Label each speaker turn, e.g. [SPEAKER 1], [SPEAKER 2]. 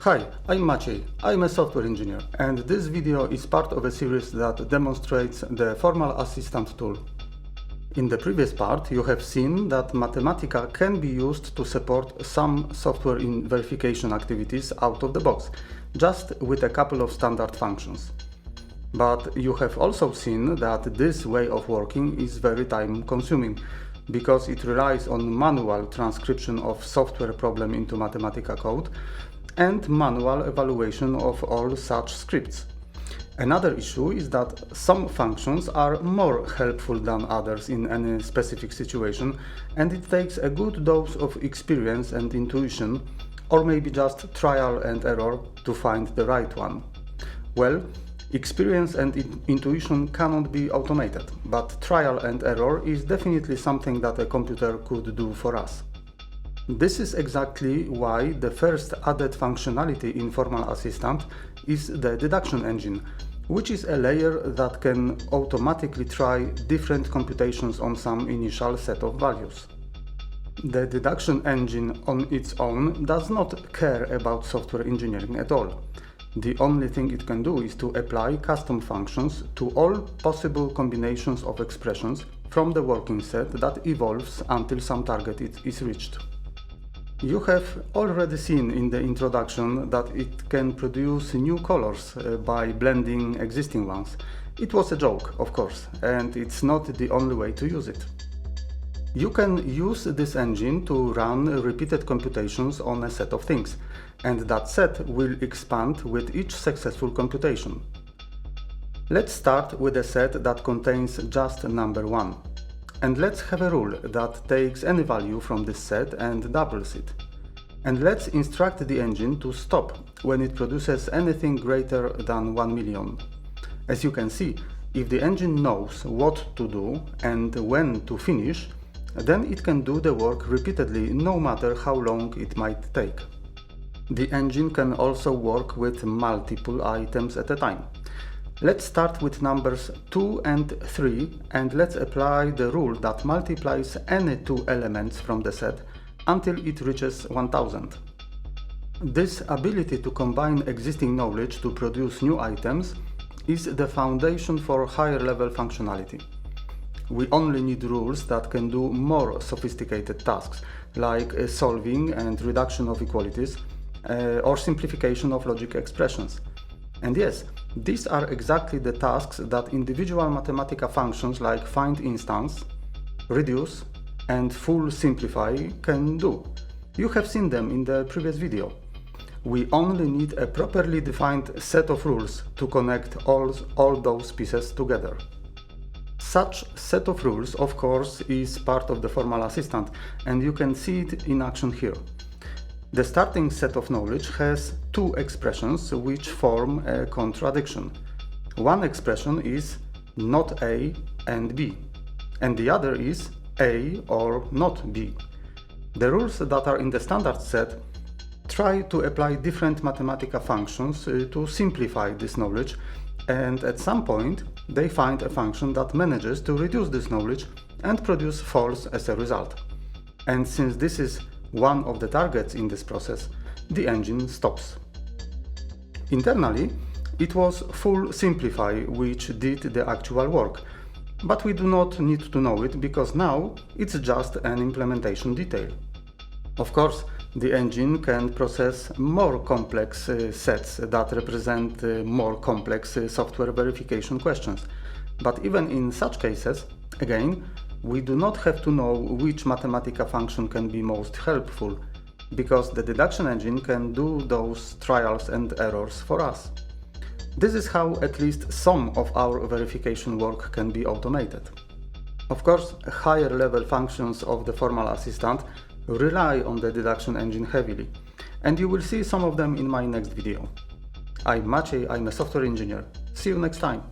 [SPEAKER 1] Hi, I'm Maciej. I'm a software engineer, and this video is part of a series that demonstrates the formal assistant tool. In the previous part, you have seen that Mathematica can be used to support some software verification activities out of the box, just with a couple of standard functions. But you have also seen that this way of working is very time-consuming, because it relies on manual transcription of software problem into Mathematica code and manual evaluation of all such scripts. Another issue is that some functions are more helpful than others in any specific situation, and it takes a good dose of experience and intuition, or maybe just trial and error to find the right one. Well, experience and intuition cannot be automated, but trial and error is definitely something that a computer could do for us. This is exactly why the first added functionality in Formal Assistant is the deduction engine, which is a layer that can automatically try different computations on some initial set of values. The deduction engine on its own does not care about software engineering at all. The only thing it can do is to apply custom functions to all possible combinations of expressions from the working set that evolves until some target is reached. You have already seen in the introduction that it can produce new colors by blending existing ones. It was a joke, of course, and it's not the only way to use it. You can use this engine to run repeated computations on a set of things, and that set will expand with each successful computation. Let's start with a set that contains just number 1. And let's have a rule that takes any value from this set and doubles it. And let's instruct the engine to stop when it produces anything greater than 1 million. As you can see, if the engine knows what to do and when to finish, then it can do the work repeatedly no matter how long it might take. The engine can also work with multiple items at a time. Let's start with numbers 2 and 3 and let's apply the rule that multiplies any two elements from the set until it reaches 1000. This ability to combine existing knowledge to produce new items is the foundation for higher level functionality. We only need rules that can do more sophisticated tasks, like solving and reduction of equalities, or simplification of logic expressions. And yes, these are exactly the tasks that individual Mathematica functions like find instance, reduce, and full simplify can do. You have seen them in the previous video. We only need a properly defined set of rules to connect all those pieces together. Such set of rules, of course, is part of the Formal Assistant, and you can see it in action here. The starting set of knowledge has two expressions which form a contradiction. One expression is not A and B, and the other is A or not B. The rules that are in the standard set try to apply different Mathematica functions to simplify this knowledge, and at some point they find a function that manages to reduce this knowledge and produce false as a result. And since this is one of the targets in this process, the engine stops. Internally, it was full simplify which did the actual work, but we do not need to know it because now it's just an implementation detail. Of course, the engine can process more complex sets that represent more complex software verification questions, but even in such cases, again, we do not have to know which Mathematica function can be most helpful, because the deduction engine can do those trials and errors for us. This is how at least some of our verification work can be automated. Of course, higher level functions of the Formal Assistant rely on the deduction engine heavily, and you will see some of them in my next video. I'm Maciej, I'm a software engineer. See you next time.